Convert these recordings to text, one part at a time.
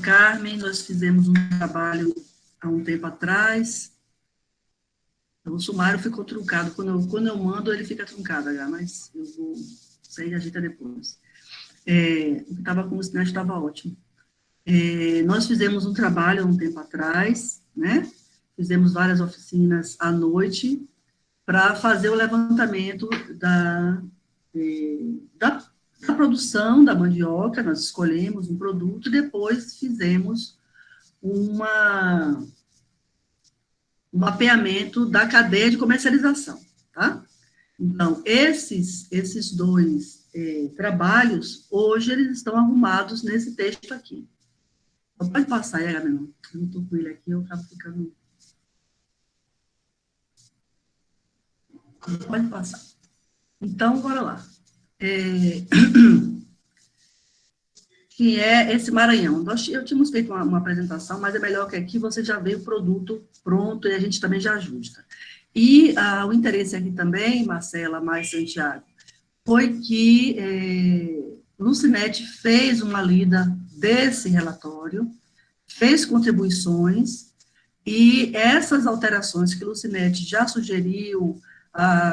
Carmen, nós fizemos um trabalho há um tempo atrás. O sumário ficou truncado. Quando eu mando, ele fica truncado, mas eu vou sair e ajeita depois. O que estava com o sinal estava ótimo. Nós fizemos um trabalho há um tempo atrás, né? Fizemos várias oficinas à noite para fazer o levantamento da produção da mandioca. Nós escolhemos um produto e depois fizemos um mapeamento da cadeia de comercialização, tá? Então, esses dois trabalhos, hoje eles estão arrumados nesse texto aqui. Então, pode passar aí, Gabriel. Eu não estou com ele aqui, eu acabo ficando... Pode passar. Então, bora lá. Que é esse Maranhão. Eu tínhamos feito uma apresentação, mas é melhor que aqui você já vê o produto pronto e a gente também já ajusta. E o interesse aqui também, Marcela, mais Santiago, foi que Lucinete fez uma lida desse relatório, fez contribuições, e essas alterações que Lucinete já sugeriu,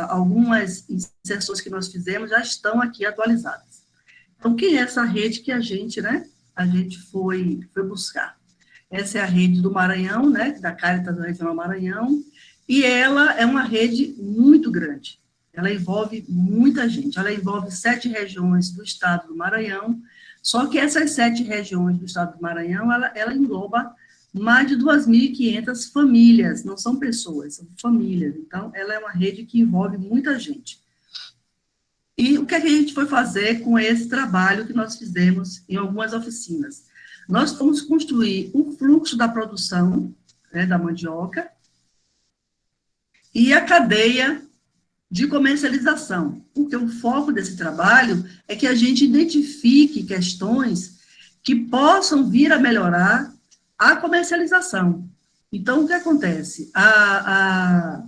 algumas inserções que nós fizemos, já estão aqui atualizadas. Então, quem é essa rede que a gente foi buscar? Essa é a rede do Maranhão, né, da Caritas Regional Maranhão, e ela é uma rede muito grande. Ela envolve muita gente. Ela envolve 7 regiões do estado do Maranhão, só que essas 7 regiões do estado do Maranhão, ela engloba mais de 2.500 famílias, não são pessoas, são famílias. Então, ela é uma rede que envolve muita gente. E o que a gente foi fazer com esse trabalho que nós fizemos em algumas oficinas? Nós fomos construir o fluxo da produção, né, da mandioca e a cadeia de comercialização, porque o foco desse trabalho é que a gente identifique questões que possam vir a melhorar a comercialização. Então, o que acontece? A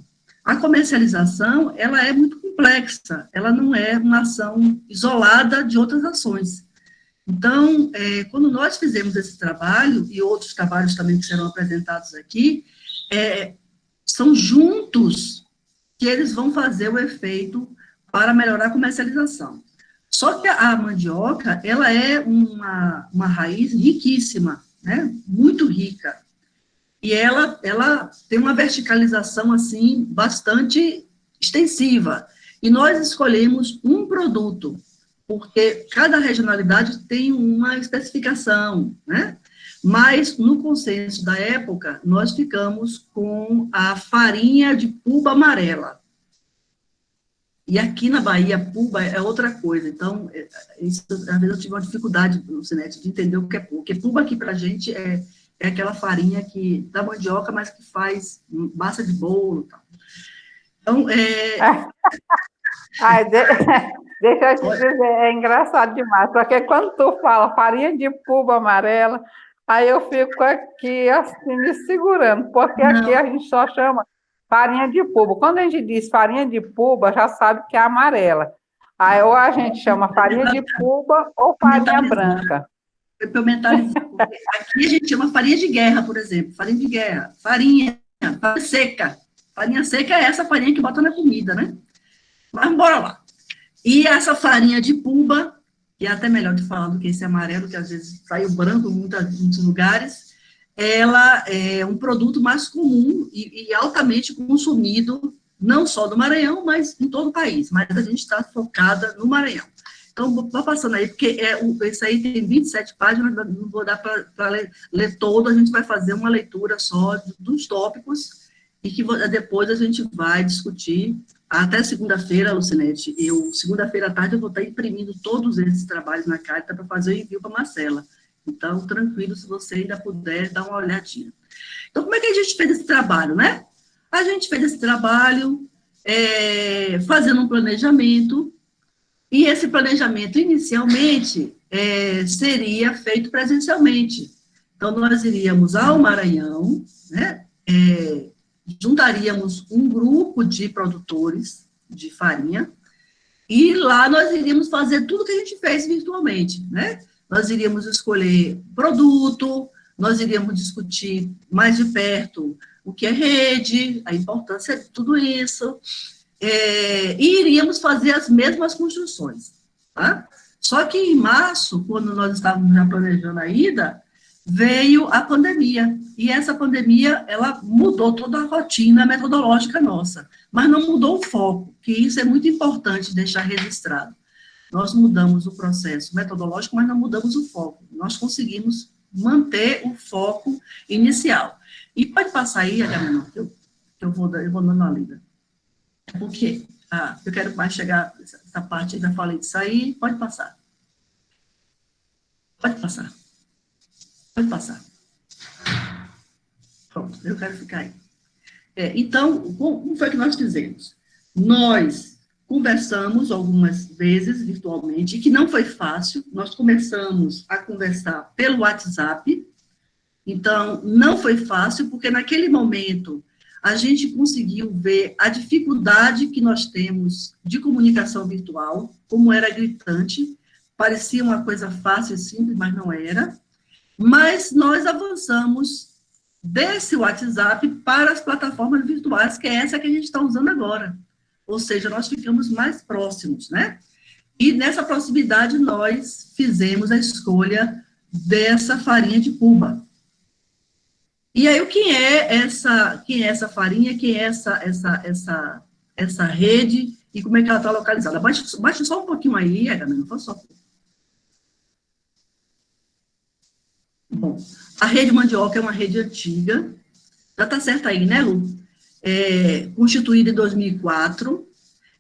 comercialização, ela é muito complexa, ela não é uma ação isolada de outras ações. Então, quando nós fizemos esse trabalho, e outros trabalhos também que serão apresentados aqui, são juntos que eles vão fazer o efeito para melhorar a comercialização. Só que a mandioca, ela é uma raiz riquíssima, né? Muito rica. E ela tem uma verticalização, assim, bastante extensiva. E nós escolhemos um produto, porque cada regionalidade tem uma especificação, né? Mas, no consenso da época, nós ficamos com a farinha de puba amarela. E aqui na Bahia, puba é outra coisa. Então, isso, às vezes eu tive uma dificuldade, Lucinete, de entender o que é puba. Porque puba aqui para a gente é aquela farinha da mandioca, mas que faz massa de bolo e tal. Então, deixa eu te dizer, é engraçado demais, porque quando tu fala farinha de puba amarela, aí eu fico aqui, assim, me segurando, porque aqui a gente só chama farinha de puba. Quando a gente diz farinha de puba, já sabe que é amarela. Aí ou a gente chama farinha de puba ou farinha branca. Eu mentalizar. Aqui a gente chama farinha de guerra, por exemplo. Farinha de guerra. Farinha seca. Farinha seca é essa farinha que bota na comida, né? Mas bora lá. E essa farinha de puba, que é até melhor de falar do que esse amarelo, que às vezes sai o branco em muitos lugares, ela é um produto mais comum e altamente consumido, não só do Maranhão, mas em todo o país. Mas a gente está focada no Maranhão. Então, vou passando aí, porque esse aí tem 27 páginas, não vou dar para ler todo, a gente vai fazer uma leitura só dos tópicos, e que depois a gente vai discutir até segunda-feira, Lucinete. Segunda-feira à tarde, eu vou estar imprimindo todos esses trabalhos na carta para fazer o envio para a Marcela. Então, tranquilo, se você ainda puder, dar uma olhadinha. Então, como é que a gente fez esse trabalho, né? A gente fez esse trabalho fazendo um planejamento, e esse planejamento, inicialmente, seria feito presencialmente. Então, nós iríamos ao Maranhão, né? Juntaríamos um grupo de produtores de farinha, e lá nós iríamos fazer tudo que a gente fez virtualmente, né? Nós iríamos escolher produto, nós iríamos discutir mais de perto o que é rede, a importância de tudo isso, e iríamos fazer as mesmas construções, tá? Só que em março, quando nós estávamos já planejando a ida, veio a pandemia, e essa pandemia, ela mudou toda a rotina metodológica nossa, mas não mudou o foco, que isso é muito importante deixar registrado. Nós mudamos o processo metodológico, mas não mudamos o foco. Nós conseguimos manter o foco inicial. E pode passar aí, Agamenon, que eu vou dando a lida. Por quê? Eu quero mais chegar essa parte, já falei disso aí, pode passar. Pode passar. Pode passar. Pronto, eu quero ficar aí. Então, como foi que nós fizemos? Nós conversamos algumas vezes virtualmente, que não foi fácil, nós começamos a conversar pelo WhatsApp, então não foi fácil, porque naquele momento a gente conseguiu ver a dificuldade que nós temos de comunicação virtual, como era gritante, parecia uma coisa fácil e simples, mas não era, mas nós avançamos desse WhatsApp para as plataformas virtuais, que é essa que a gente está usando agora. Ou seja, nós ficamos mais próximos, né? E nessa proximidade nós fizemos a escolha dessa farinha de Cuba. E aí, quem é essa farinha, quem é essa rede, e como é que ela está localizada? Baixa só um pouquinho aí, Agamenon, não foi só. Bom, a rede mandioca é uma rede antiga, já está certo aí, né, Lu? Constituída em 2004,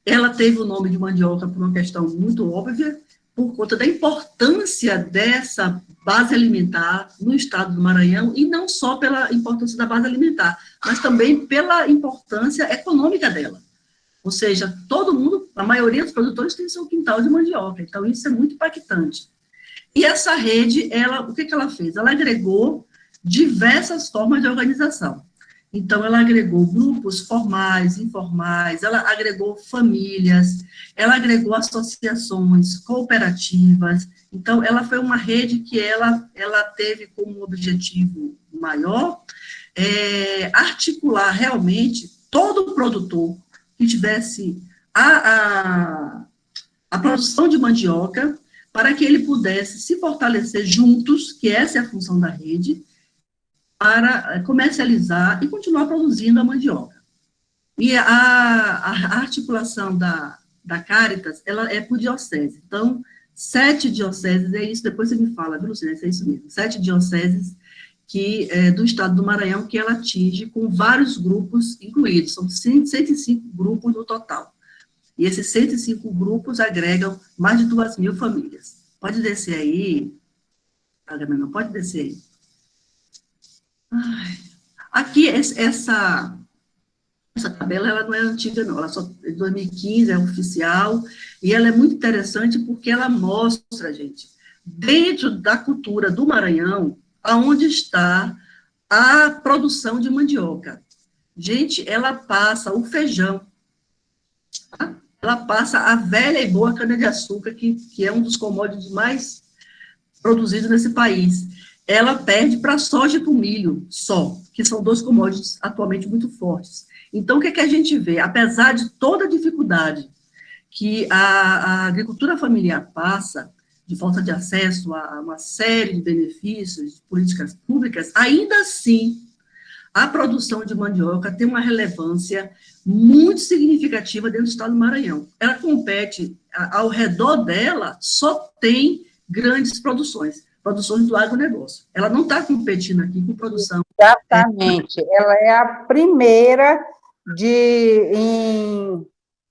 ela teve o nome de mandioca por uma questão muito óbvia, por conta da importância dessa base alimentar no estado do Maranhão, e não só pela importância da base alimentar, mas também pela importância econômica dela. Ou seja, todo mundo, a maioria dos produtores tem seu quintal de mandioca, então isso é muito impactante. E essa rede, o que ela fez? Ela agregou diversas formas de organização. Então, ela agregou grupos formais, informais, ela agregou famílias, ela agregou associações, cooperativas. Então, ela foi uma rede que ela teve como objetivo maior articular realmente todo o produtor que tivesse a produção de mandioca, para que ele pudesse se fortalecer juntos, que essa é a função da rede, para comercializar e continuar produzindo a mandioca. E a articulação da Caritas, ela é por diocese. Então, 7 dioceses, é isso, depois você me fala, viu, Lucina, é isso mesmo, 7 dioceses do estado do Maranhão, que ela atinge com vários grupos incluídos, são 105 grupos no total. E esses 105 grupos agregam mais de 2.000 famílias. Pode descer aí, Agamenon, pode descer aí. Aqui, essa tabela, ela não é antiga, não, ela só é de 2015, é oficial, e ela é muito interessante porque ela mostra, gente, dentro da cultura do Maranhão, aonde está a produção de mandioca. Gente, ela passa o feijão, tá? Ela passa a velha e boa cana-de-açúcar, que é um dos commodities mais produzidos nesse país. Ela perde para a soja e para o milho só, que são 2 commodities atualmente muito fortes. Então, o que a gente vê? Apesar de toda a dificuldade que a agricultura familiar passa, de falta de acesso a uma série de benefícios, de políticas públicas, ainda assim, a produção de mandioca tem uma relevância muito significativa dentro do estado do Maranhão. Ela compete, ao redor dela, só tem grandes produções do agronegócio. Ela não está competindo aqui com produção. Exatamente. Ela é a primeira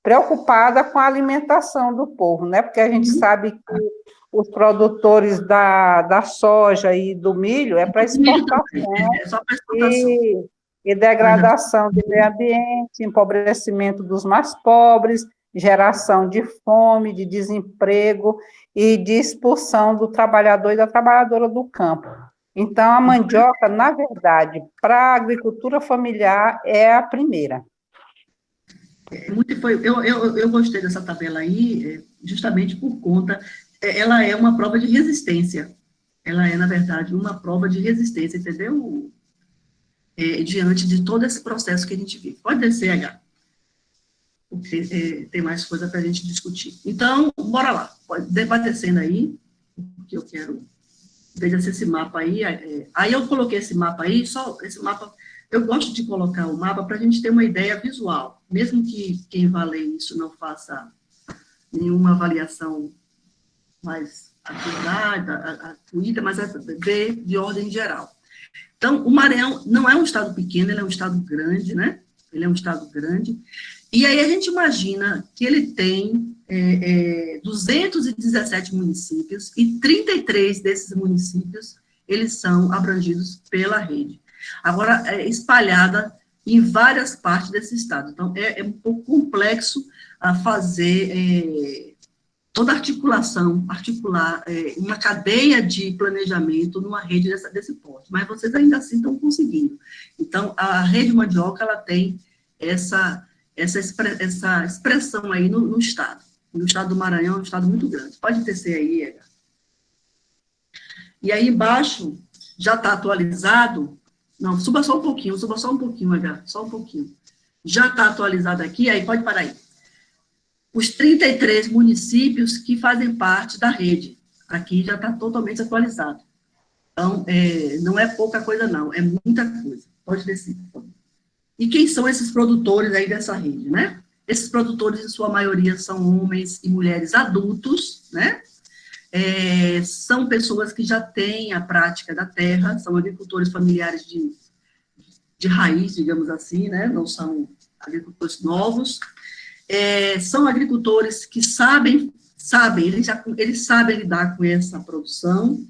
preocupada com a alimentação do povo, né? Porque a gente sabe que os produtores da soja e do milho é para exportação, e degradação do meio ambiente, empobrecimento dos mais pobres, geração de fome, de desemprego e de expulsão do trabalhador e da trabalhadora do campo. Então, a mandioca, na verdade, para a agricultura familiar, é a primeira. Eu gostei dessa tabela aí, justamente por conta, ela é uma prova de resistência. ela é, na verdade, uma prova de resistência, entendeu? Diante de todo esse processo que a gente vive. Pode descer, H, porque tem mais coisa para a gente discutir. Então, bora lá, pode descendo aí, porque eu quero, veja esse mapa aí, aí eu coloquei esse mapa aí, só esse mapa, eu gosto de colocar o mapa para a gente ter uma ideia visual, mesmo que quem vai ler isso não faça nenhuma avaliação mais acuida, mas é ver de ordem geral. Então, o Maranhão não é um estado pequeno, ele é um estado grande, né? Ele é um estado grande. E aí a gente imagina que ele tem 217 municípios e 33 desses municípios, eles são abrangidos pela rede. Agora, espalhada em várias partes desse estado. Então, é um pouco complexo fazer toda articulação, articular uma cadeia de planejamento numa rede desse porte, mas vocês ainda assim estão conseguindo. Então, a rede mandioca, ela tem essa expressão aí no estado. No estado do Maranhão, é um estado muito grande. Pode descer aí, Ega. E aí embaixo, já está atualizado, não, suba só um pouquinho, Ega, só um pouquinho. Já está atualizado aqui, aí pode parar aí. Os 33 municípios que fazem parte da rede. Aqui já está totalmente atualizado. Então, não é pouca coisa, não, é muita coisa. Pode descer, por favor. E quem são esses produtores aí dessa rede, né? Esses produtores, em sua maioria, são homens e mulheres adultos, né? São pessoas que já têm a prática da terra, são agricultores familiares de raiz, digamos assim, né? Não são agricultores novos. São agricultores que eles sabem lidar com essa produção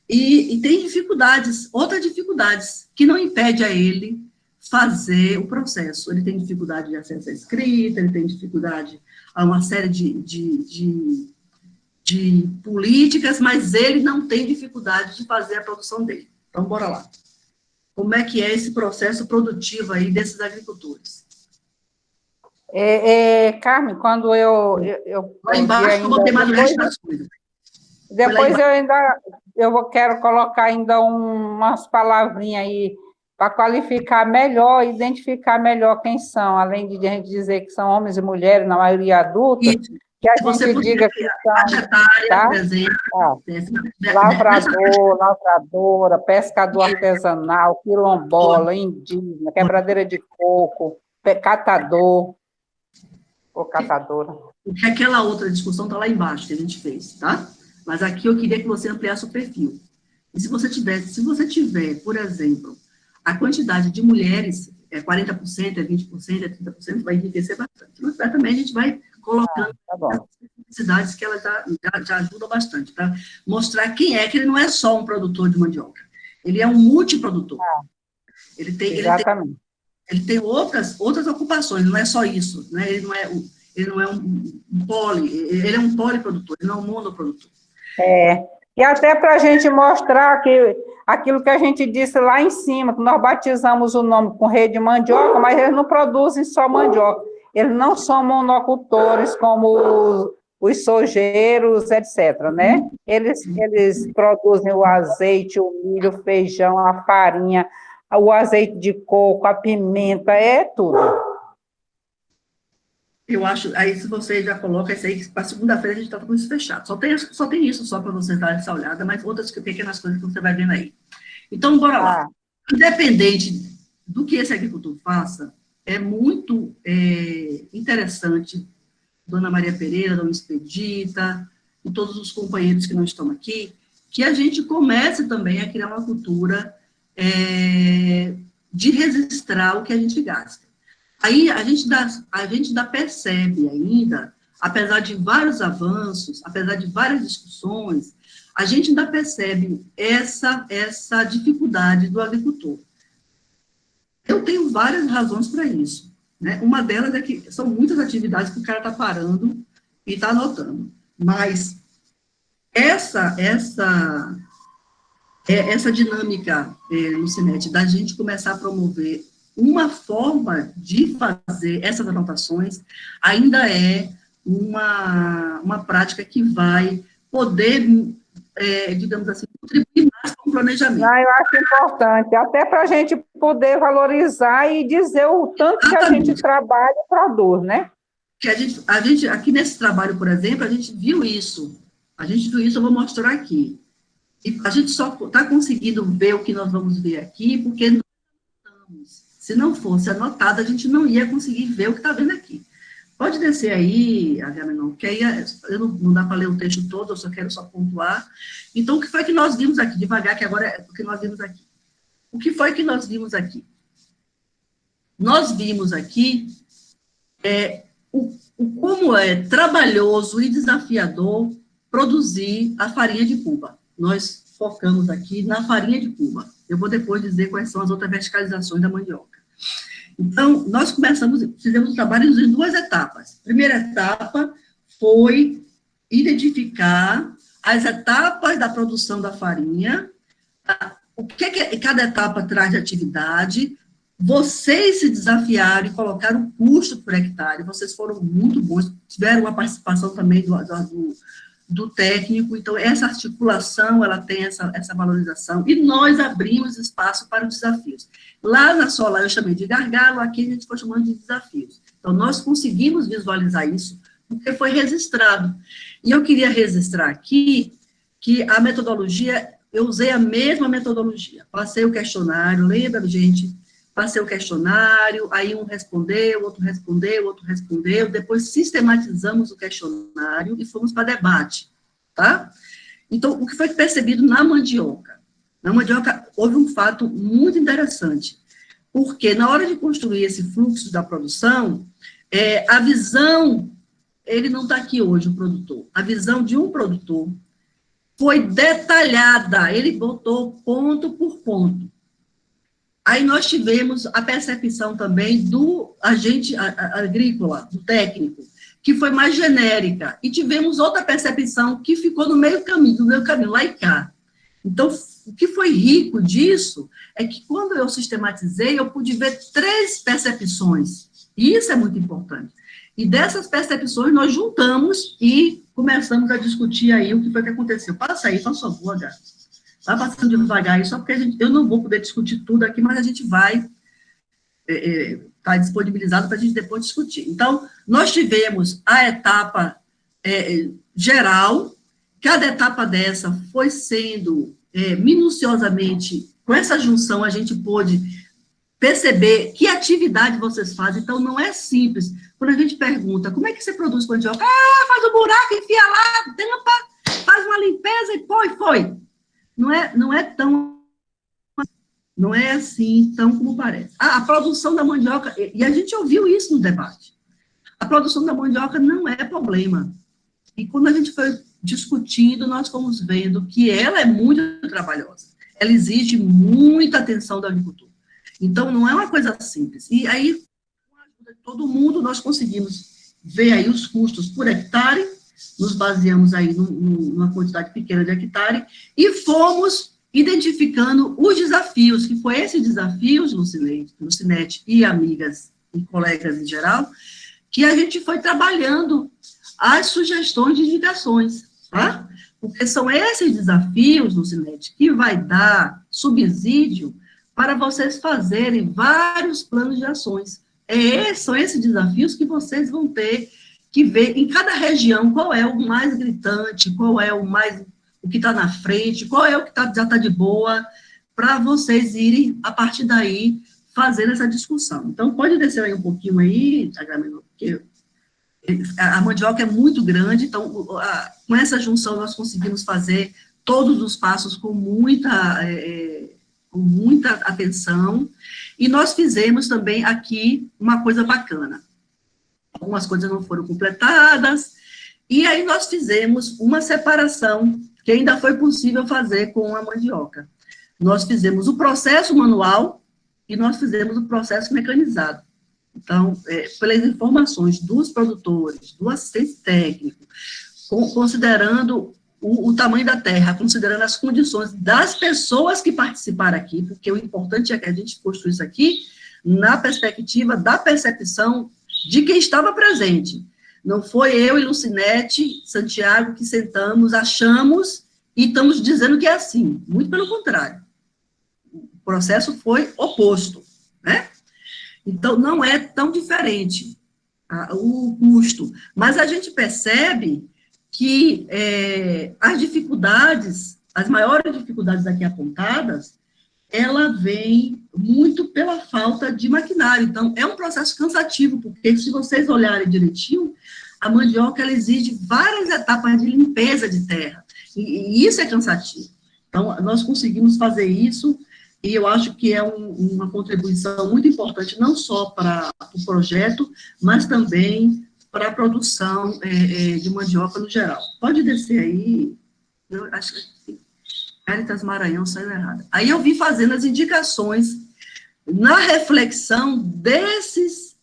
e tem dificuldades, outras dificuldades, que não impede a ele fazer o processo. Ele tem dificuldade de acesso à escrita, ele tem dificuldade a uma série de políticas, mas ele não tem dificuldade de fazer a produção dele. Então, bora lá. Como é que é esse processo produtivo aí desses agricultores? Carmen, quando eu lá embaixo, eu botei mais o resto das coisas. Depois eu quero colocar ainda umas palavrinhas aí para qualificar melhor, identificar melhor quem são, além de a gente dizer que são homens e mulheres, na maioria adulta, isso. que a gente diga que são, tá? Por exemplo, lavrador, lavradora, pescador artesanal, quilombola, indígena, quebradeira de coco, catador, ou catadora. Porque aquela outra discussão está lá embaixo que a gente fez, tá? Mas aqui eu queria que você ampliasse o perfil. E se você tiver, por exemplo, a quantidade de mulheres, 40%, 20%, 30%, vai enriquecer bastante. Mas também a gente vai colocando as necessidades que ela já ajuda bastante, tá? Mostrar quem é, que ele não é só um produtor de mandioca. Ele é um multiprodutor. Ele tem outras ocupações, não é só isso, né? Ele não é um ele é um poliprodutor, ele não é um monoprodutor. E até para a gente mostrar que aquilo que a gente disse lá em cima, que nós batizamos o nome com rede de mandioca, mas eles não produzem só mandioca, eles não são monocultores como os sojeiros, etc., né? Eles produzem o azeite, o milho, o feijão, a farinha, o azeite de coco, a pimenta, tudo. Eu acho, aí se você já coloca isso aí, para segunda-feira a gente está com isso fechado. Só tem isso só para você dar essa olhada, mas outras pequenas coisas que você vai vendo aí. Então, bora lá. Independente do que esse agricultor faça, é muito interessante, Dona Maria Pereira, Dona Expedita, e todos os companheiros que não estão aqui, que a gente comece também a criar uma cultura de registrar o que a gente gasta. Aí a gente ainda percebe ainda, apesar de vários avanços, apesar de várias discussões, a gente ainda percebe essa dificuldade do agricultor. Eu tenho várias razões para isso, né? Uma delas é que são muitas atividades que o cara está parando e está anotando, mas essa dinâmica, Lucinete, da gente começar a promover uma forma de fazer essas anotações ainda é uma prática que vai poder, digamos assim, contribuir mais com o planejamento. Eu acho importante, até para a gente poder valorizar e dizer o tanto que a gente trabalha e produz, né? Que a gente, aqui nesse trabalho, por exemplo, a gente viu isso. A gente viu isso, eu vou mostrar aqui. E a gente só está conseguindo ver o que nós vamos ver aqui, porque nós anotamos. Se não fosse anotado, a gente não ia conseguir ver o que está vendo aqui. Pode descer aí, Agamenon, que aí não dá para ler o texto todo, eu só quero pontuar. Então, o que foi que nós vimos aqui? Devagar, que agora é o que nós vimos aqui. O que foi que nós vimos aqui? Nós vimos aqui como é trabalhoso e desafiador produzir a farinha de puba. Nós focamos aqui na farinha de puba. Eu vou depois dizer quais são as outras verticalizações da mandioca. Então, nós fizemos o trabalho em 2 etapas. A primeira etapa foi identificar as etapas da produção da farinha, o que cada etapa traz de atividade. Vocês se desafiaram e colocaram o custo por hectare, vocês foram muito bons, tiveram uma participação também do técnico, então essa articulação, ela tem essa valorização, e nós abrimos espaço para os desafios. Lá na Solar eu chamei de gargalo, aqui a gente foi chamando de desafios. Então nós conseguimos visualizar isso, porque foi registrado. E eu queria registrar aqui que a metodologia, eu usei a mesma metodologia, passei o questionário, lembra, gente? Passei o questionário, aí um respondeu, outro respondeu, outro respondeu, depois sistematizamos o questionário e fomos para debate, tá? Então, o que foi percebido na mandioca? Na mandioca houve um fato muito interessante, porque na hora de construir esse fluxo da produção, a visão, ele não está aqui hoje, o produtor, a visão de um produtor foi detalhada, ele botou ponto por ponto. Aí nós tivemos a percepção também do agente agrícola, do técnico, que foi mais genérica, e tivemos outra percepção que ficou no meio caminho, lá e cá. Então, o que foi rico disso é que quando eu sistematizei, eu pude ver 3 percepções, e isso é muito importante. E dessas percepções nós juntamos e começamos a discutir aí o que foi que aconteceu. Passa aí, por favor, gato. Está passando devagar aí, só porque eu não vou poder discutir tudo aqui, mas a gente vai estar disponibilizado para a gente depois discutir. Então, nós tivemos a etapa geral, cada etapa dessa foi sendo minuciosamente, com essa junção a gente pôde perceber que atividade vocês fazem, então não é simples. Quando a gente pergunta, como é que você produz mandioca? Faz um buraco, enfia lá, tampa, faz uma limpeza e foi. Não é assim tão como parece. A produção da mandioca, e a gente ouviu isso no debate, a produção da mandioca não é problema. E quando a gente foi discutindo, nós fomos vendo que ela é muito trabalhosa. Ela exige muita atenção da agricultura. Então, não é uma coisa simples. E aí, com a ajuda de todo mundo, nós conseguimos ver aí os custos por hectare, nos baseamos aí numa quantidade pequena de hectare, e fomos identificando os desafios, que foi esses desafios, Lucinete e amigas e colegas em geral, que a gente foi trabalhando as sugestões de indicações, tá? Porque são esses desafios, Lucinete, que vai dar subsídio para vocês fazerem vários planos de ações. São esses desafios que vocês vão ter que ver em cada região qual é o mais gritante, qual é o que está na frente, qual é o que já está de boa, para vocês irem, a partir daí, fazer essa discussão. Então, pode descer aí um pouquinho aí, porque a mandioca é muito grande, então, com essa junção, nós conseguimos fazer todos os passos com muita atenção, e nós fizemos também aqui uma coisa bacana. Algumas coisas não foram completadas, e aí nós fizemos uma separação, que ainda foi possível fazer com a mandioca. Nós fizemos o processo manual, e nós fizemos o processo mecanizado. Então, pelas informações dos produtores, do assistente técnico, considerando o tamanho da terra, considerando as condições das pessoas que participaram aqui, porque o importante é que a gente construa isso aqui na perspectiva da percepção de quem estava presente. Não foi eu e Lucinete, Santiago, que sentamos, achamos e estamos dizendo que é assim. Muito pelo contrário. O processo foi oposto, né? Então, não é tão diferente o custo. Mas a gente percebe que as dificuldades, as maiores dificuldades aqui apontadas, ela vem muito pela falta de maquinário. Então, é um processo cansativo, porque se vocês olharem direitinho, a mandioca, ela exige várias etapas de limpeza de terra, e isso é cansativo. Então, nós conseguimos fazer isso, e eu acho que é uma contribuição muito importante, não só para o projeto, mas também para a produção de mandioca no geral. Pode descer aí, eu acho que Caritas Maranhão saiu errada. Aí eu vim fazendo as indicações na reflexão desses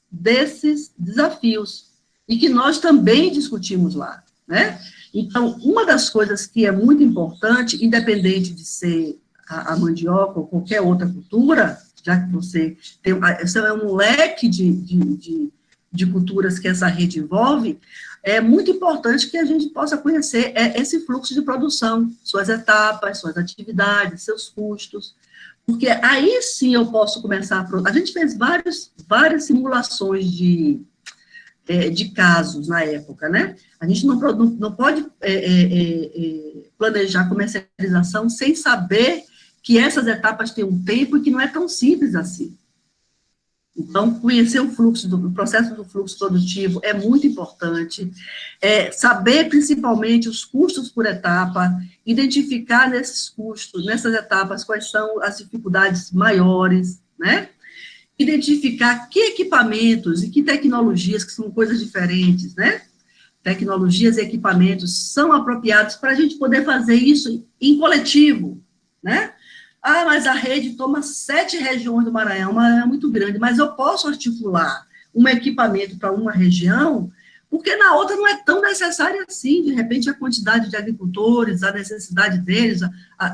desafios, e que nós também discutimos lá, né? Então, uma das coisas que é muito importante, independente de ser a mandioca ou qualquer outra cultura, já que você tem, esse é um leque de culturas que essa rede envolve, é muito importante que a gente possa conhecer esse fluxo de produção, suas etapas, suas atividades, seus custos, porque aí sim eu posso começar a gente fez várias simulações de casos na época, né? A gente não pode planejar comercialização sem saber que essas etapas têm um tempo e que não é tão simples assim. Então, conhecer o processo do fluxo produtivo é muito importante, saber principalmente os custos por etapa, identificar nesses custos, nessas etapas, quais são as dificuldades maiores, né? Identificar que equipamentos e que tecnologias, que são coisas diferentes, né? Tecnologias e equipamentos são apropriados para a gente poder fazer isso em coletivo, né? Ah, mas a rede toma 7 regiões do Maranhão, uma é muito grande, mas eu posso articular um equipamento para uma região, porque na outra não é tão necessário assim, de repente a quantidade de agricultores, a necessidade deles,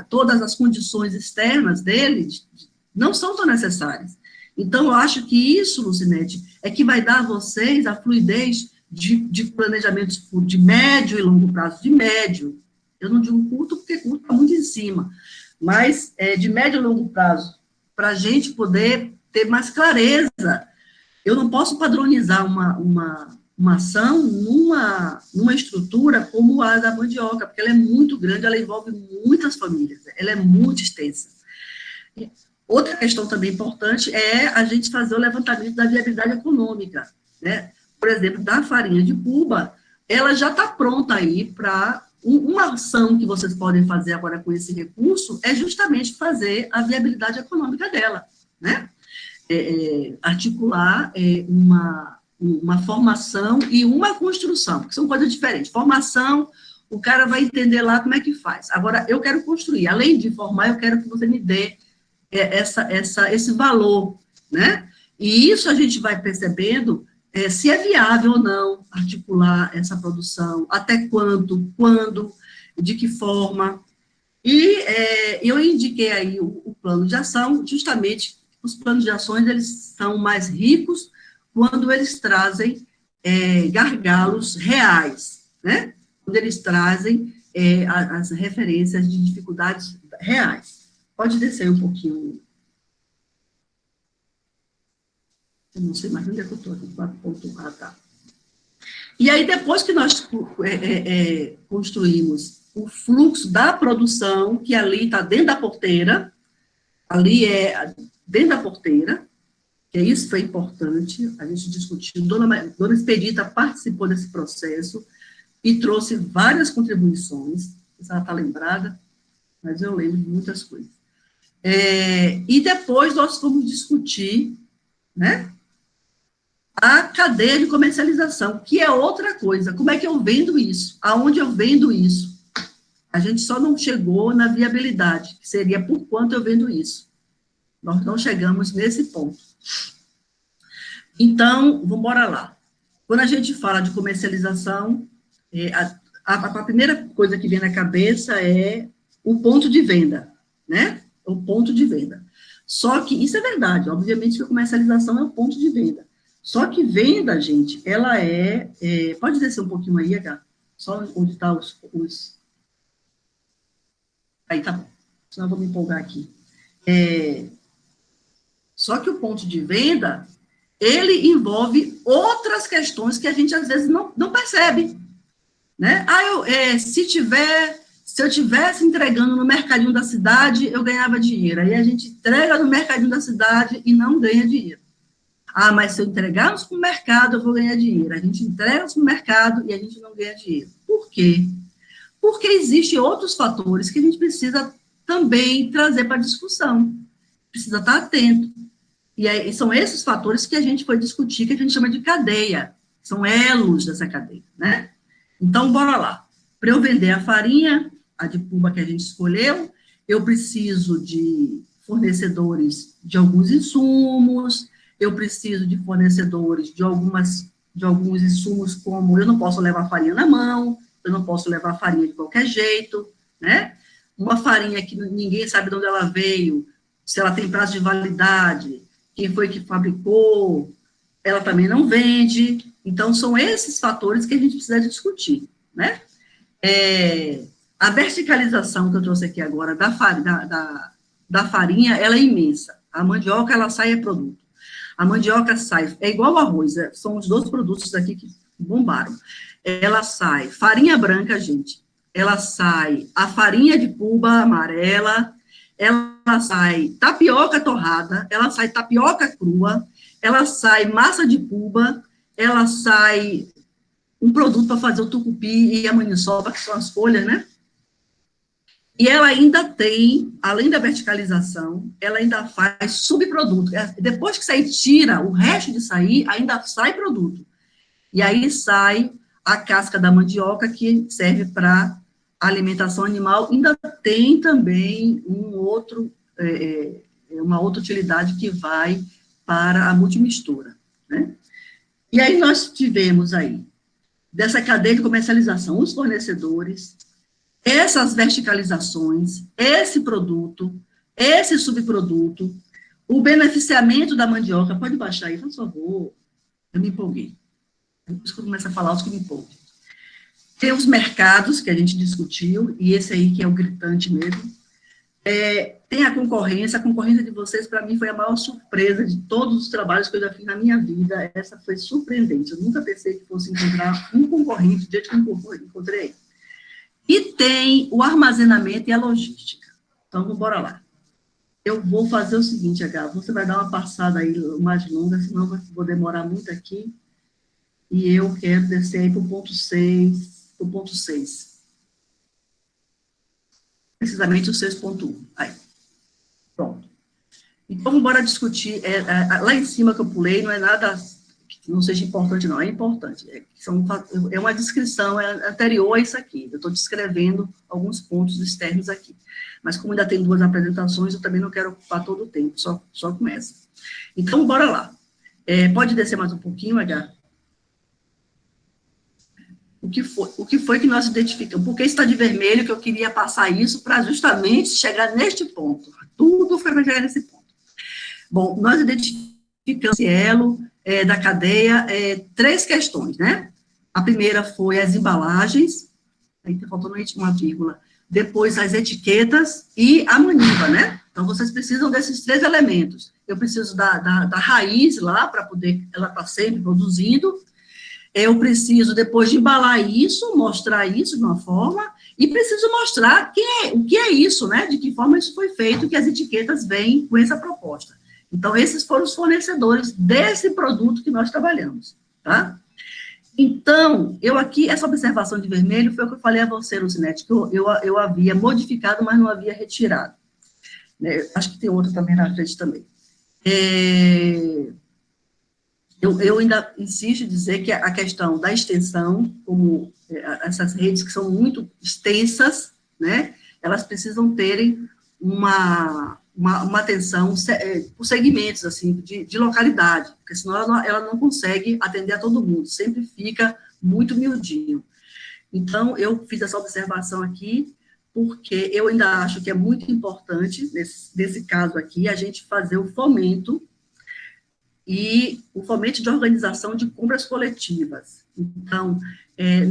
todas as condições externas deles, não são tão necessárias. Então, eu acho que isso, Lucinete, é que vai dar a vocês a fluidez de planejamentos de médio e longo prazo, de médio. Eu não digo curto, porque curto está muito em cima, mas de médio e longo prazo, para a gente poder ter mais clareza. Eu não posso padronizar uma ação numa estrutura como a da mandioca, porque ela é muito grande, ela envolve muitas famílias, ela é muito extensa. Outra questão também importante é a gente fazer o levantamento da viabilidade econômica, né? Por exemplo, da farinha de puba, ela já está pronta aí para uma ação que vocês podem fazer agora com esse recurso é justamente fazer a viabilidade econômica dela, né? Articular uma formação e uma construção, que são coisas diferentes. Formação, o cara vai entender lá como é que faz. Agora, eu quero construir. Além de formar, eu quero que você me dê esse valor, né? E isso a gente vai percebendo se é viável ou não articular essa produção, até quando, de que forma. E eu indiquei aí o plano de ação, justamente, os planos de ações, eles são mais ricos quando eles trazem gargalos reais, né? Quando eles trazem as referências de dificuldades reais. Pode descer um pouquinho. Eu não sei mais onde é que eu estou. Ah, tá. E aí, depois que nós construímos o fluxo da produção, que ali está dentro da porteira, ali é dentro da porteira, que isso foi importante, a gente discutiu, Dona Expedita participou desse processo e trouxe várias contribuições, ela está lembrada, mas eu lembro de muitas coisas. E depois nós fomos discutir, né, a cadeia de comercialização, que é outra coisa. Como é que eu vendo isso? Aonde eu vendo isso? A gente só não chegou na viabilidade, que seria por quanto eu vendo isso. Nós não chegamos nesse ponto. Então, vamos embora lá. Quando a gente fala de comercialização, a primeira coisa que vem na cabeça é o ponto de venda, né? O ponto de venda. Só que, isso é verdade, obviamente que a comercialização é o ponto de venda. Só que venda, gente, ela pode descer um pouquinho aí, H? Só onde está os... Aí tá bom, senão eu vou me empolgar aqui. Só que o ponto de venda, ele envolve outras questões que a gente, às vezes, não percebe, né? Se eu tivesse entregando no mercadinho da cidade, eu ganhava dinheiro. Aí a gente entrega no mercadinho da cidade e não ganha dinheiro. Ah, mas se eu entregar no supermercado, eu vou ganhar dinheiro. A gente entrega no supermercado e a gente não ganha dinheiro. Por quê? Porque existem outros fatores que a gente precisa também trazer para a discussão. Precisa estar atento. E aí, são esses fatores que a gente foi discutir, que a gente chama de cadeia. São elos dessa cadeia, né? Então, bora lá. Para eu vender a farinha, a de puba que a gente escolheu, eu preciso de fornecedores de alguns insumos, eu preciso de fornecedores de alguns insumos, como eu não posso levar farinha na mão, eu não posso levar farinha de qualquer jeito, né? Uma farinha que ninguém sabe de onde ela veio, se ela tem prazo de validade, quem foi que fabricou, ela também não vende. Então, são esses fatores que a gente precisa discutir, né? A verticalização que eu trouxe aqui agora da farinha, ela é imensa. A mandioca, ela sai é produto. A mandioca sai, é igual ao arroz, são os dois produtos aqui que bombaram. Ela sai farinha branca, gente, ela sai a farinha de puba amarela, ela sai tapioca torrada, ela sai tapioca crua, ela sai massa de puba, ela sai um produto para fazer o tucupi e a maniçoba, que são as folhas, né? E ela ainda tem, além da verticalização, ela ainda faz subproduto. Depois que sair, tira o resto de sair, ainda sai produto. E aí sai a casca da mandioca, que serve para alimentação animal. Ainda tem também uma outra utilidade que vai para a multimistura, né? E aí nós tivemos aí, dessa cadeia de comercialização, os fornecedores, essas verticalizações, esse produto, esse subproduto, o beneficiamento da mandioca, pode baixar aí, por favor, eu me empolguei. Depois que eu começo a falar, os que me empolguem. Tem os mercados, que a gente discutiu, e esse aí que é o gritante mesmo. Tem a concorrência de vocês, para mim, foi a maior surpresa de todos os trabalhos que eu já fiz na minha vida. Essa foi surpreendente. Eu nunca pensei que fosse encontrar um concorrente, do jeito que eu encontrei. E tem o armazenamento e a logística. Então, vamos embora lá. Eu vou fazer o seguinte, H, você vai dar uma passada aí mais longa, senão eu vou demorar muito aqui. E eu quero descer aí para o ponto 6. Precisamente o 6.1. Aí. Pronto. Então, vamos embora discutir. Lá em cima que eu pulei, não é nada que não seja importante, não. É importante. É uma descrição anterior a isso aqui. Eu estou descrevendo alguns pontos externos aqui. Mas como ainda tem 2 apresentações, eu também não quero ocupar todo o tempo, só com essa. Então, bora lá. Pode descer mais um pouquinho, H? O que foi que nós identificamos? Por que está de vermelho, que eu queria passar isso para justamente chegar neste ponto. Tudo foi para chegar nesse ponto. Bom, nós identificamos esse elo da cadeia, 3 questões, né? A primeira foi as embalagens, aí está faltando uma vírgula, depois as etiquetas e a maniva, né? Então, vocês precisam desses 3 elementos. Eu preciso da raiz lá, para poder, ela está sempre produzindo. Eu preciso, depois de embalar isso, mostrar isso de uma forma, e preciso mostrar o que é isso, né? De que forma isso foi feito, que as etiquetas vêm com essa proposta. Então, esses foram os fornecedores desse produto que nós trabalhamos, tá? Então, essa observação de vermelho foi o que eu falei a você, Lucinete, que eu havia modificado, mas não havia retirado. Né? Acho que tem outra também na frente também. Eu ainda insisto em dizer que a questão da extensão, como essas redes que são muito extensas, né, elas precisam terem uma atenção por segmentos, assim, de localidade, porque senão ela não consegue atender a todo mundo, sempre fica muito miudinho. Então, eu fiz essa observação aqui, porque eu ainda acho que é muito importante, nesse caso aqui, a gente fazer o fomento de organização de compras coletivas. Então,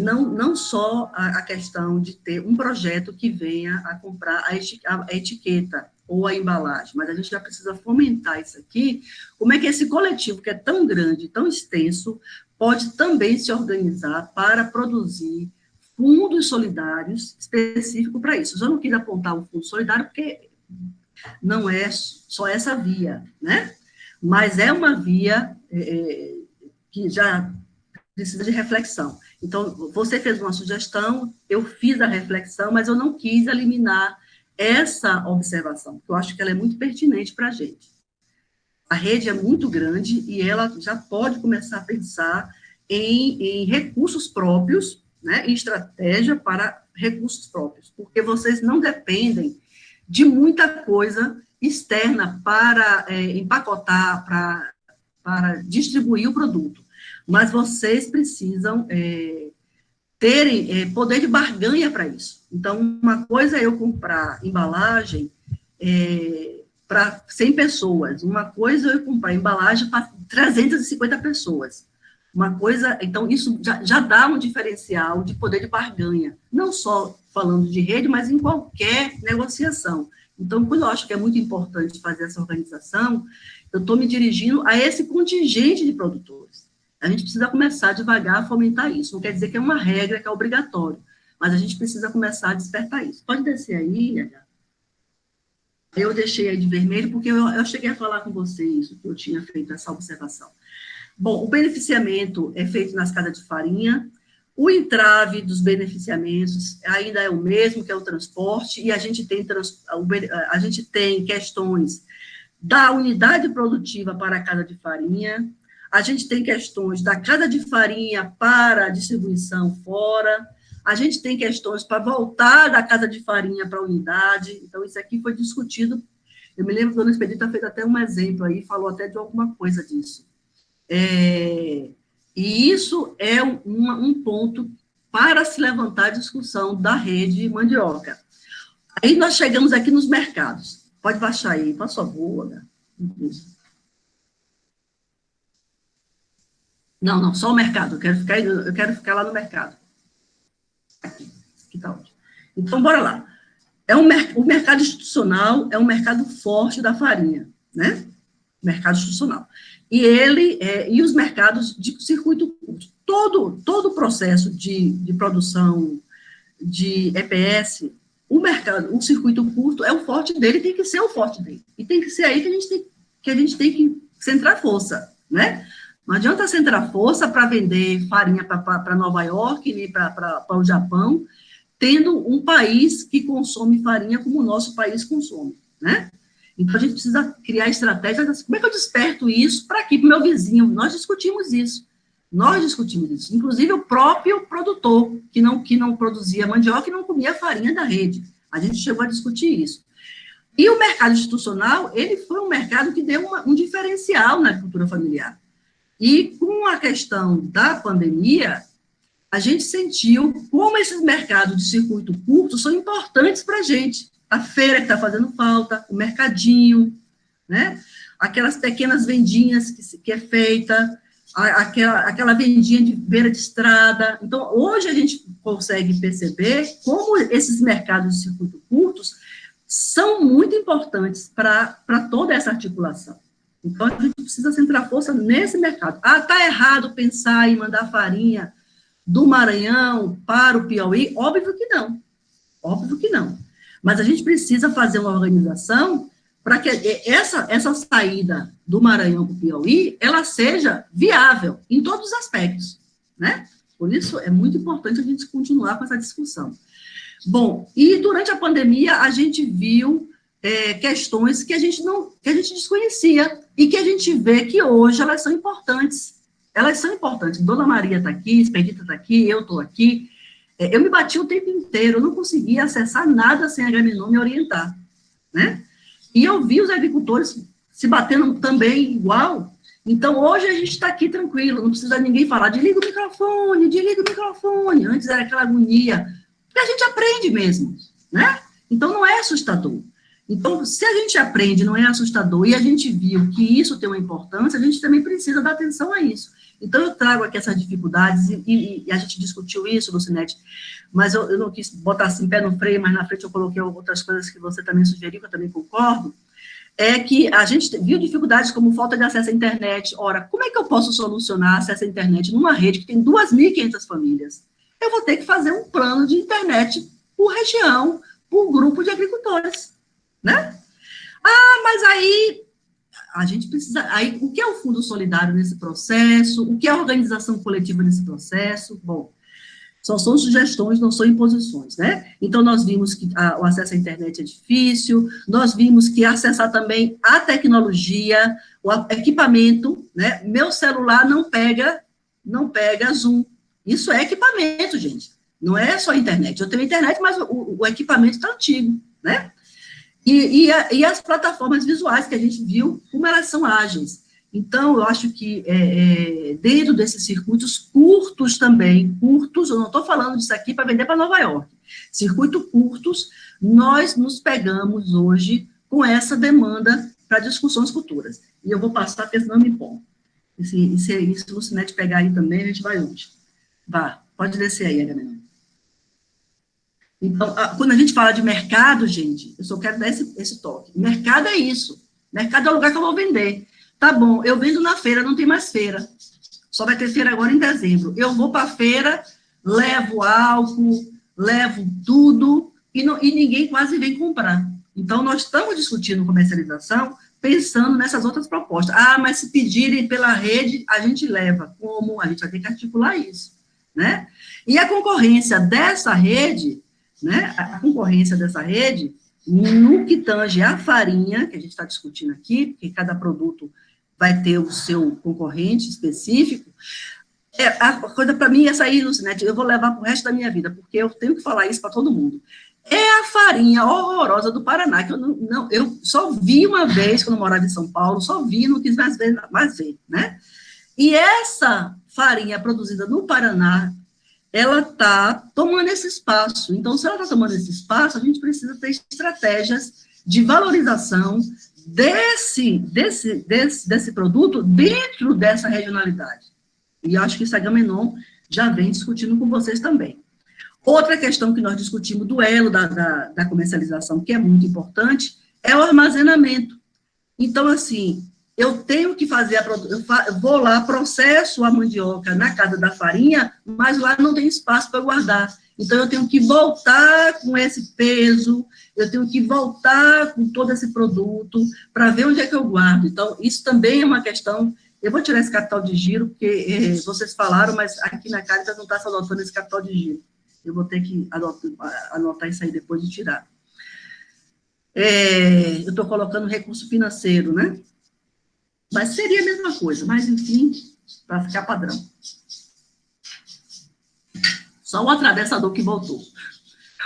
não só a questão de ter um projeto que venha a comprar a etiqueta ou a embalagem, mas a gente já precisa fomentar isso aqui. Como é que esse coletivo, que é tão grande, tão extenso, pode também se organizar para produzir fundos solidários específicos para isso? Eu já não quis apontar o fundo solidário, porque não é só essa via, né? Mas é uma via que já precisa de reflexão. Então, você fez uma sugestão, eu fiz a reflexão, mas eu não quis eliminar essa observação, porque eu acho que ela é muito pertinente para a gente. A rede é muito grande e ela já pode começar a pensar em recursos próprios, né, em estratégia para recursos próprios, porque vocês não dependem de muita coisa externa para empacotar, para distribuir o produto, mas vocês precisam terem poder de barganha para isso. Então, uma coisa é eu comprar embalagem para 100 pessoas, uma coisa é eu comprar embalagem para 350 pessoas. Uma coisa, então, isso já dá um diferencial de poder de barganha, não só falando de rede, mas em qualquer negociação. Então, quando eu acho que é muito importante fazer essa organização, eu estou me dirigindo a esse contingente de produtores. A gente precisa começar devagar a fomentar isso. Não quer dizer que é uma regra, que é obrigatório, mas a gente precisa começar a despertar isso. Pode descer aí, H. Eu deixei aí de vermelho, porque eu cheguei a falar com vocês, que eu tinha feito essa observação. Bom, o beneficiamento é feito nas casas de farinha, o entrave dos beneficiamentos ainda é o mesmo, que é o transporte, e a gente tem questões da unidade produtiva para a casa de farinha, a gente tem questões da casa de farinha para a distribuição fora, a gente tem questões para voltar da casa de farinha para a unidade, então isso aqui foi discutido, eu me lembro que a dona Expedita fez até um exemplo aí, falou até de alguma coisa disso. E isso é um ponto para se levantar a discussão da rede mandioca. Aí nós chegamos aqui nos mercados. Pode baixar aí, por favor. Né? Não, só o mercado. Eu quero ficar lá no mercado. Aqui tá ótimo. Então, bora lá. O mercado institucional é um mercado forte da farinha, né? Mercado institucional. E os mercados de circuito curto. Todo o processo de produção de EPS, o circuito curto é o forte dele, tem que ser o forte dele. E tem que ser aí que a gente tem que centrar força, né? Não adianta centrar força para vender farinha para Nova York, nem para o Japão, tendo um país que consome farinha como o nosso país consome, né? Então, a gente precisa criar estratégias. Como é que eu desperto isso para aqui, para o meu vizinho? Nós discutimos isso. Inclusive, o próprio produtor, que não produzia mandioca e não comia farinha da rede. A gente chegou a discutir isso. E o mercado institucional, ele foi um mercado que deu um diferencial na agricultura familiar. E com a questão da pandemia, a gente sentiu como esses mercados de circuito curto são importantes para a gente. A feira que está fazendo falta, o mercadinho, né? Aquelas pequenas vendinhas que é feita, aquela vendinha de beira de estrada. Então, hoje a gente consegue perceber como esses mercados de circuito curtos são muito importantes para toda essa articulação. Então, a gente precisa centrar força nesse mercado. Está errado pensar em mandar farinha do Maranhão para o Piauí? Óbvio que não. Mas a gente precisa fazer uma organização para que essa saída do Maranhão para o Piauí, ela seja viável em todos os aspectos, né? Por isso, é muito importante a gente continuar com essa discussão. Bom, e durante a pandemia, a gente viu questões que a gente desconhecia e que a gente vê que hoje elas são importantes. Dona Maria está aqui, Expedita está aqui, eu estou aqui. Eu me bati o tempo inteiro, eu não conseguia acessar nada sem a Agamenon me orientar, né? E eu vi os agricultores se batendo também igual. Então, hoje a gente está aqui tranquilo, não precisa ninguém falar, desliga o microfone. Antes era aquela agonia, porque a gente aprende mesmo, né? Então, não é assustador. Então, se a gente aprende, não é assustador, e a gente viu que isso tem uma importância, a gente também precisa dar atenção a isso. Então, eu trago aqui essas dificuldades, e a gente discutiu isso, Lucinete, mas eu não quis botar assim, pé no freio, mas na frente eu coloquei outras coisas que você também sugeriu, que eu também concordo, é que a gente viu dificuldades como falta de acesso à internet. Ora, como é que eu posso solucionar acesso à internet numa rede que tem 2.500 famílias? Eu vou ter que fazer um plano de internet por região, por grupo de agricultores, né? Ah, mas aí a gente precisa... Aí, o que é o Fundo Solidário nesse processo? O que é a organização coletiva nesse processo? Bom, são sugestões, não são imposições, né? Então, nós vimos que o acesso à internet é difícil, nós vimos que acessar também a tecnologia, o equipamento, né? Meu celular não pega Zoom. Isso é equipamento, gente. Não é só internet. Eu tenho internet, mas o equipamento está antigo, né? E as plataformas visuais que a gente viu, como elas são ágeis. Então, eu acho que dentro desses circuitos curtos também, curtos, eu não estou falando disso aqui para vender para Nova York, circuitos curtos, nós nos pegamos hoje com essa demanda para discussões futuras. E eu vou passar, porque senão me empolgo. E se o Lucinete pegar aí também, a gente vai longe. Vá, pode descer aí, Agamenon. Então, quando a gente fala de mercado, gente, eu só quero dar esse toque. Mercado é isso. Mercado é o lugar que eu vou vender. Tá bom, eu vendo na feira, não tem mais feira. Só vai ter feira agora em dezembro. Eu vou para a feira, levo álcool, levo tudo, e ninguém quase vem comprar. Então, nós estamos discutindo comercialização, pensando nessas outras propostas. Ah, mas se pedirem pela rede, a gente leva. Como? A gente vai ter que articular isso, né? E a concorrência dessa rede, né? A concorrência dessa rede, no que tange a farinha, que a gente está discutindo aqui, porque cada produto vai ter o seu concorrente específico, a coisa para mim é essa aí, Lucinete, eu vou levar para o resto da minha vida, porque eu tenho que falar isso para todo mundo. É a farinha horrorosa do Paraná, que eu só vi uma vez, quando eu morava em São Paulo, só vi, não quis mais ver, né? E essa farinha produzida no Paraná, ela está tomando esse espaço. Então, se ela está tomando esse espaço, a gente precisa ter estratégias de valorização desse produto dentro dessa regionalidade. E acho que isso a Agamenon já vem discutindo com vocês também. Outra questão que nós discutimos, duelo da comercialização, que é muito importante, é o armazenamento. Então, assim, eu tenho que fazer, eu vou lá, processo a mandioca na casa da farinha, mas lá não tem espaço para guardar. Então, eu tenho que voltar com esse peso, eu tenho que voltar com todo esse produto para ver onde é que eu guardo. Então, isso também é uma questão. Eu vou tirar esse capital de giro, porque vocês falaram, mas aqui na Caritas não está se adotando esse capital de giro. Eu vou ter que anotar isso aí depois de tirar. Eu estou colocando recurso financeiro, né? Mas seria a mesma coisa, mas, enfim, para ficar padrão. Só o atravessador que voltou.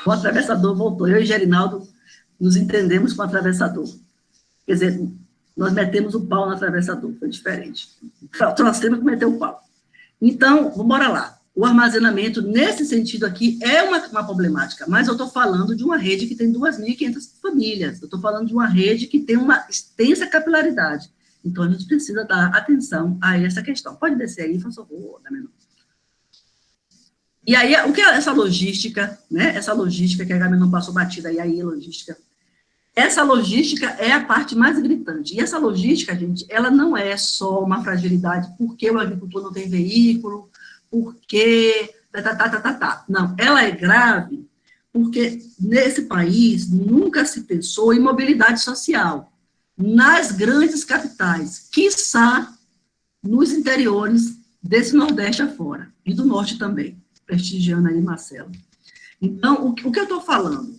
O atravessador voltou. Eu e Gerinaldo nos entendemos com o atravessador. Quer dizer, nós metemos o pau no atravessador, foi diferente. Nós temos que meter o pau. Então, bora lá. O armazenamento, nesse sentido aqui, é uma problemática, mas eu estou falando de uma rede que tem 2.500 famílias. Eu estou falando de uma rede que tem uma extensa capilaridade. Então, a gente precisa dar atenção a essa questão. Pode descer aí, por favor, Agamenon. E aí, o que é essa logística, né? Essa logística que a Agamenon passou batida aí, logística. Essa logística é a parte mais gritante. E essa logística, gente, ela não é só uma fragilidade porque o agricultor não tem veículo, porque... Não, ela é grave porque nesse país nunca se pensou em mobilidade social. Nas grandes capitais, quiçá nos interiores desse Nordeste afora, e do Norte também, prestigiando aí Marcelo. Então, o que eu estou falando?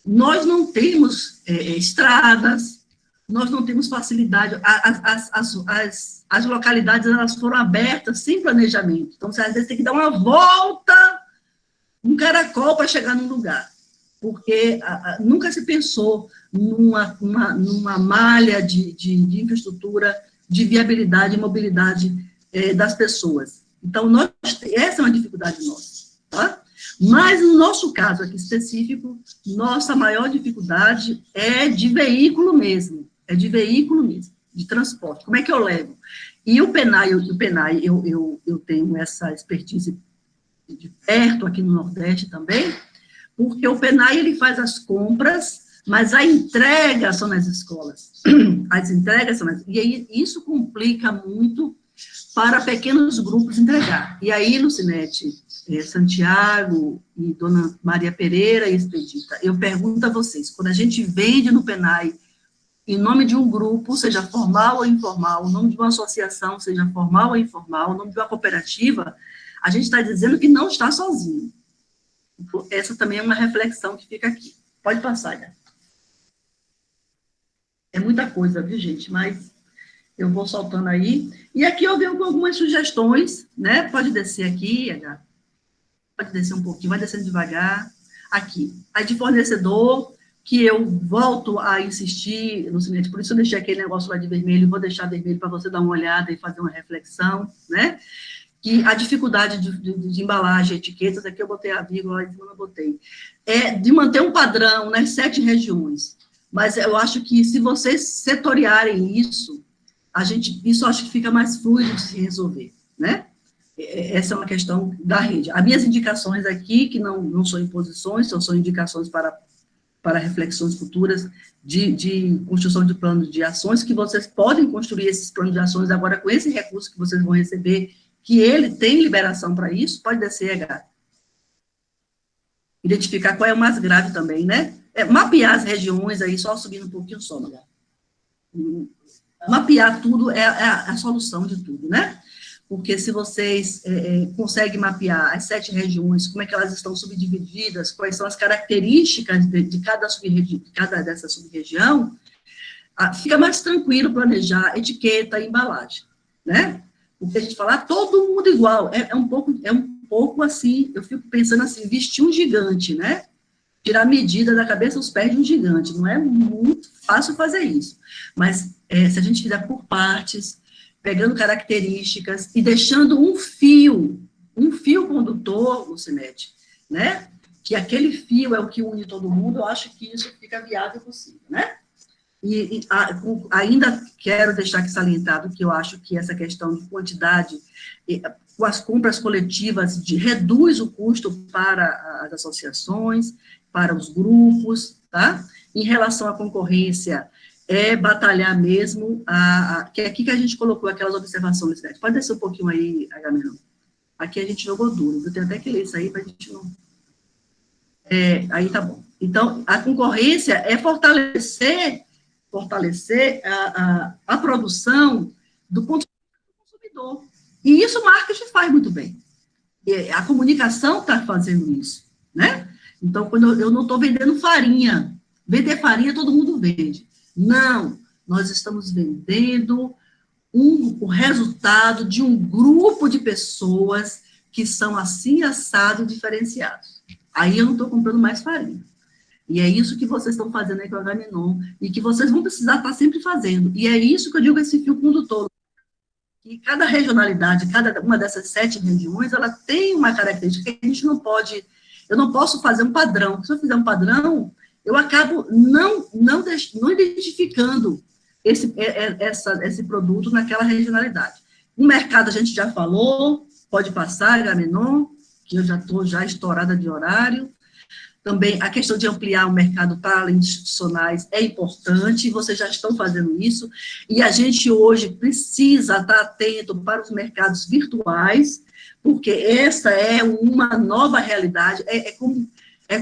Nós não temos estradas, nós não temos facilidade, as localidades elas foram abertas sem planejamento, então você às vezes tem que dar uma volta, um caracol para chegar num lugar, porque nunca se pensou numa malha de infraestrutura, de viabilidade e mobilidade das pessoas. Então, essa é uma dificuldade nossa, tá? Mas, no nosso caso aqui específico, nossa maior dificuldade é de veículo mesmo, de transporte. Como é que eu levo? E o PENAI eu tenho essa expertise de perto aqui no Nordeste também, porque o PENAI, ele faz as compras, mas a entrega são nas escolas. As entregas são nas... E aí, isso complica muito para pequenos grupos entregar. E aí, Lucinete, Santiago e Dona Maria Pereira e Expedita, eu pergunto a vocês, quando a gente vende no PENAI, em nome de um grupo, seja formal ou informal, em nome de uma associação, seja formal ou informal, em nome de uma cooperativa, a gente está dizendo que não está sozinho. Essa também é uma reflexão que fica aqui. Pode passar, né? É muita coisa, viu, gente? Mas eu vou soltando aí. E aqui eu venho com algumas sugestões, né? Pode descer aqui, pode descer um pouquinho, vai descendo devagar. Aqui, a de fornecedor, que eu volto a insistir, Lucinete, por isso eu deixei aquele negócio lá de vermelho, vou deixar vermelho para você dar uma olhada e fazer uma reflexão, né? Que a dificuldade de embalagem, etiquetas, aqui eu botei a vírgula, lá em cima eu botei, é de manter um padrão nas 7 regiões. Mas eu acho que se vocês setoriarem isso, isso acho que fica mais fluido de se resolver, né? Essa é uma questão da rede. As minhas indicações aqui, que não são imposições, são indicações para reflexões futuras de construção de planos de ações, que vocês podem construir esses planos de ações agora com esse recurso que vocês vão receber, que ele tem liberação para isso, pode descer, H. Identificar qual é o mais grave também, né? Mapear as regiões aí, só subindo um pouquinho só, H. Mapear tudo é a solução de tudo, né? Porque se vocês conseguem mapear as 7 regiões, como é que elas estão subdivididas, quais são as características de cada dessa sub-região, fica mais tranquilo planejar etiqueta e embalagem, né? Porque a gente fala, todo mundo igual, é um pouco assim, eu fico pensando assim, vestir um gigante, né? Tirar a medida da cabeça aos pés de um gigante, não é muito fácil fazer isso, mas se a gente fizer por partes, pegando características e deixando um fio condutor, Lucinete, né? Que aquele fio é o que une todo mundo, eu acho que isso fica viável e possível, né? Ainda quero deixar aqui salientado que eu acho que essa questão de quantidade, com as compras coletivas, reduz o custo para as associações, para os grupos, tá? Em relação à concorrência, batalhar mesmo, que é aqui que a gente colocou aquelas observações, né? Pode descer um pouquinho aí, Agamenon. Aqui a gente jogou duro, eu tenho até que ler isso aí para a gente não... aí tá bom. Então, a concorrência é fortalecer a produção do ponto de vista do consumidor. E isso o marketing faz muito bem. A comunicação está fazendo isso, né? Então, quando eu não estou vendendo farinha, vender farinha todo mundo vende. Não, nós estamos vendendo o resultado de um grupo de pessoas que são assim, assado, diferenciados. Aí eu não estou comprando mais farinha. E é isso que vocês estão fazendo aí com a Agamenon, e que vocês vão precisar estar sempre fazendo. E é isso que eu digo, esse fio condutor. E cada regionalidade, cada uma dessas 7 regiões, ela tem uma característica que a gente não pode... Eu não posso fazer um padrão. Se eu fizer um padrão, eu acabo não identificando esse produto naquela regionalidade. O mercado, a gente já falou, pode passar, Agamenon, que eu já estou estourada de horário. Também a questão de ampliar o mercado para além institucionais é importante, vocês já estão fazendo isso, e a gente hoje precisa estar atento para os mercados virtuais, porque essa é uma nova realidade,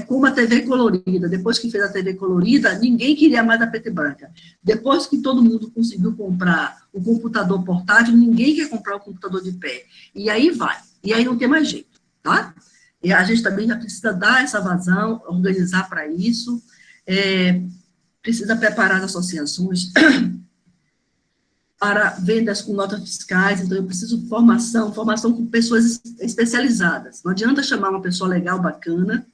como a TV colorida. Depois que fez a TV colorida, ninguém queria mais a preta e branca. Depois que todo mundo conseguiu comprar o computador portátil, ninguém quer comprar o computador de pé. E aí vai. E aí não tem mais jeito, tá? E a gente também já precisa dar essa vazão, organizar para isso, precisa preparar as associações para vendas com notas fiscais, então eu preciso de formação com pessoas especializadas. Não adianta chamar uma pessoa legal, bacana,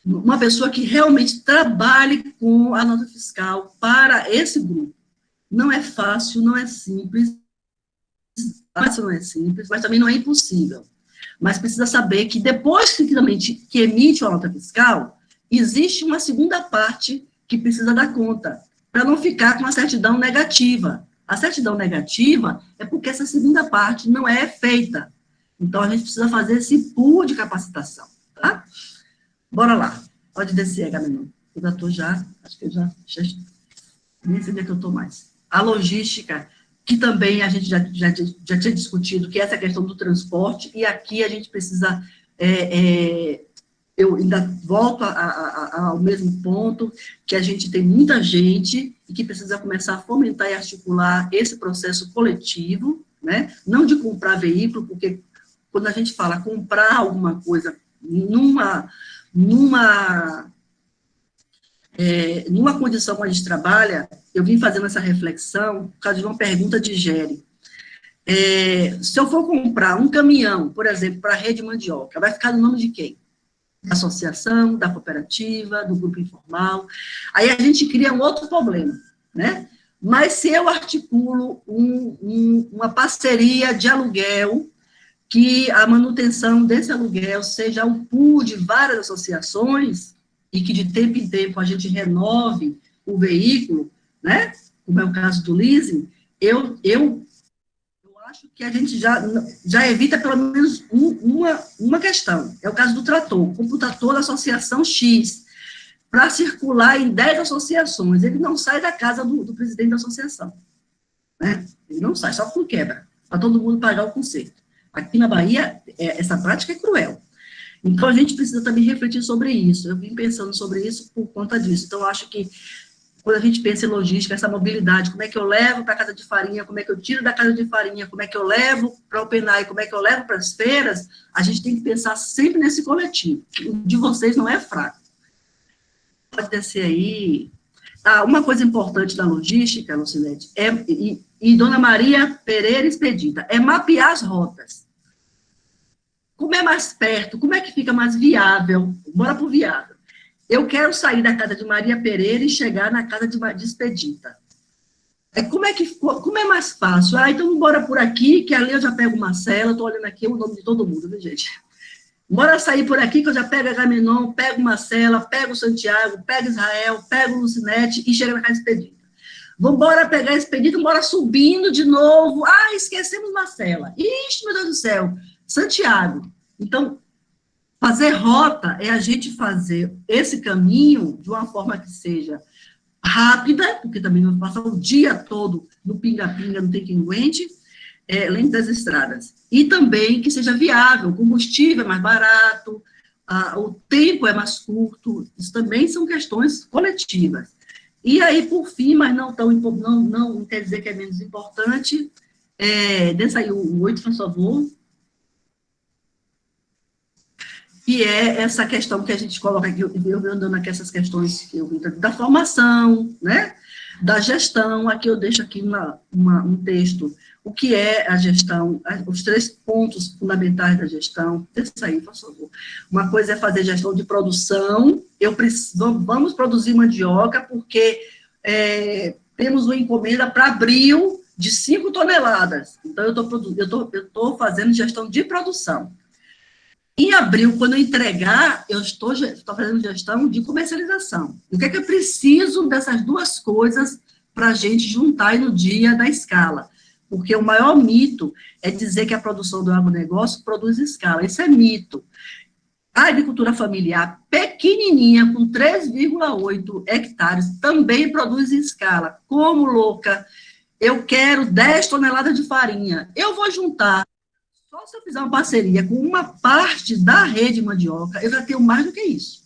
uma pessoa que realmente trabalhe com a nota fiscal para esse grupo. Não é fácil, não é simples, mas também não é impossível. Mas precisa saber que depois que emite uma nota fiscal, existe uma segunda parte que precisa dar conta, para não ficar com a certidão negativa. A certidão negativa é porque essa segunda parte não é feita. Então, a gente precisa fazer esse pool de capacitação, tá? Bora lá. Pode descer, Agamenon. Eu já estou acho que eu já nem sei onde é que eu estou mais. A logística, que também a gente já tinha discutido, que é essa questão do transporte, e aqui a gente precisa, eu ainda volto ao mesmo ponto, que a gente tem muita gente e que precisa começar a fomentar e articular esse processo coletivo, né? Não de comprar veículo, porque quando a gente fala comprar alguma coisa numa condição onde a gente trabalha, eu vim fazendo essa reflexão por causa de uma pergunta de Gere. Se eu for comprar um caminhão, por exemplo, para a rede mandioca, vai ficar no nome de quem? Da associação, da cooperativa, do grupo informal. Aí a gente cria um outro problema, né? Mas se eu articulo uma parceria de aluguel, que a manutenção desse aluguel seja um pool de várias associações, e que de tempo em tempo a gente renove o veículo, né? Como é o caso do leasing, eu acho que a gente já evita pelo menos uma questão. É o caso do trator. Compra o trator da associação X, para circular em 10 associações. Ele não sai da casa do presidente da associação, né? Ele não sai, só com quebra, para todo mundo pagar o conserto. Aqui na Bahia, essa prática é cruel. Então, a gente precisa também refletir sobre isso. Eu vim pensando sobre isso por conta disso. Então, eu acho que, quando a gente pensa em logística, essa mobilidade, como é que eu levo para a casa de farinha, como é que eu tiro da casa de farinha, como é que eu levo para o Penai, como é que eu levo para as feiras, a gente tem que pensar sempre nesse coletivo. O de vocês não é fraco. Pode descer aí. Uma coisa importante da logística, Lucinete, e Dona Maria Pereira Expedita, é mapear as rotas. Como é mais perto, como é que fica mais viável, bora para o viável. Eu quero sair da casa de Maria Pereira e chegar na casa de Expedita. Como é mais fácil? Então bora por aqui, que ali eu já pego Marcela, estou olhando aqui o nome de todo mundo, viu, gente? Bora sair por aqui, que eu já pego a Agamenon, pego Marcela, pego Santiago, pego Israel, pego Lucinete e chego na casa de Expedita. Vamos embora pegar Expedita, bora subindo de novo. Esquecemos Marcela. Ixi, meu Deus do céu. Santiago. Então, fazer rota é a gente fazer esse caminho de uma forma que seja rápida, porque também não passar o dia todo no pinga-pinga, não tem quem aguente, além das estradas. E também que seja viável, o combustível é mais barato, o tempo é mais curto, isso também são questões coletivas. E aí, por fim, mas não quer dizer que é menos importante, desça aí o 8, por favor, que é essa questão que a gente coloca aqui, eu venho andando aqui essas questões da formação, né, da gestão. Aqui eu deixo aqui um texto, o que é a gestão, os 3 pontos fundamentais da gestão. Deixa aí, por favor. Uma coisa é fazer gestão de produção, vamos produzir mandioca, porque temos uma encomenda para abril de 5 toneladas, então eu estou fazendo gestão de produção. Em abril, quando eu entregar, eu estou fazendo gestão de comercialização. E o que é que eu preciso dessas 2 coisas para a gente juntar aí no dia da escala? Porque o maior mito é dizer que a produção do agronegócio produz escala. Isso é mito. A agricultura familiar, pequenininha, com 3,8 hectares, também produz em escala. Como louca, eu quero 10 toneladas de farinha. Eu vou juntar. Só se eu fizer uma parceria com uma parte da rede mandioca, eu já tenho mais do que isso.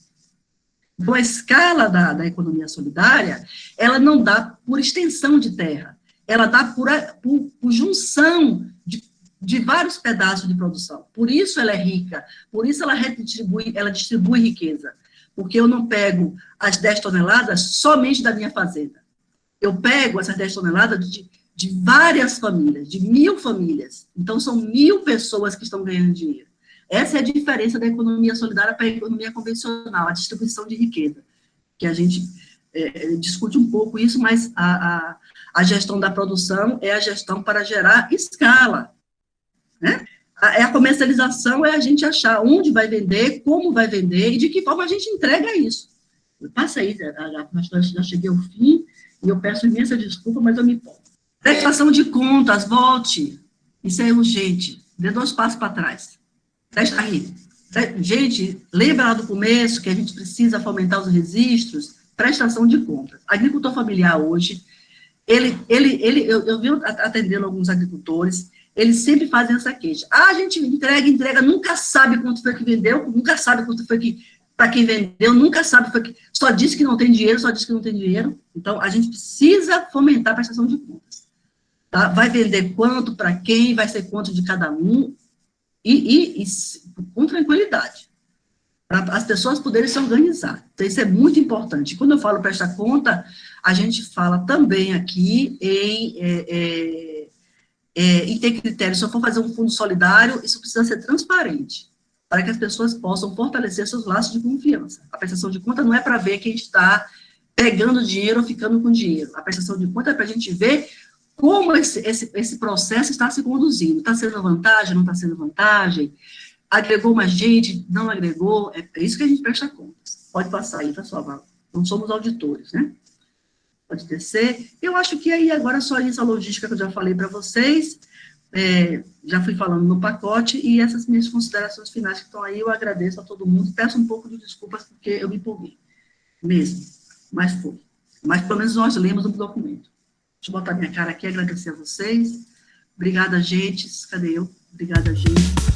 Então, a escala da economia solidária, ela não dá por extensão de terra, ela dá por junção de vários pedaços de produção. Por isso ela é rica, por isso ela distribui riqueza. Porque eu não pego as 10 toneladas somente da minha fazenda. Eu pego essas 10 toneladas de várias famílias, de 1.000 famílias. Então, são 1.000 pessoas que estão ganhando dinheiro. Essa é a diferença da economia solidária para a economia convencional, a distribuição de riqueza, que a gente discute um pouco isso, mas a gestão da produção é a gestão para gerar escala, né? A comercialização é a gente achar onde vai vender, como vai vender e de que forma a gente entrega isso. Passa aí, já cheguei ao fim, e eu peço imensa desculpa, mas eu me importo. Prestação de contas, volte. Isso é urgente. Dê 2 passos para trás. Testa aí. Gente, lembra lá do começo que a gente precisa fomentar os registros? Prestação de contas. Agricultor familiar hoje, eu vi atendendo alguns agricultores, eles sempre fazem essa queixa. A gente entrega, nunca sabe quanto foi que vendeu, nunca sabe quanto foi que, para quem vendeu, nunca sabe, só disse que não tem dinheiro, só disse que não tem dinheiro. Então, a gente precisa fomentar a prestação de contas. Tá? Vai vender quanto, para quem, vai ser quanto de cada um, e com tranquilidade, para as pessoas poderem se organizar. Então, isso é muito importante. Quando eu falo prestar conta, a gente fala também aqui em ter critério. Se eu for fazer um fundo solidário, isso precisa ser transparente, para que as pessoas possam fortalecer seus laços de confiança. A prestação de conta não é para ver quem está pegando dinheiro ou ficando com dinheiro. A prestação de conta é para a gente ver como esse processo está se conduzindo. Está sendo vantagem, não está sendo vantagem? Agregou mais gente, não agregou? É isso que a gente presta contas. Pode passar aí, pessoal. Não somos auditores, né? Pode descer. Eu acho que aí agora só isso, a logística que eu já falei para vocês, já fui falando no pacote, e essas minhas considerações finais que estão aí, eu agradeço a todo mundo, peço um pouco de desculpas, porque eu me empolguei, mesmo, mas foi. Mas pelo menos nós lemos o documento. Deixa eu botar minha cara aqui, agradecer a vocês. Obrigada, gente. Cadê eu? Obrigada, gente.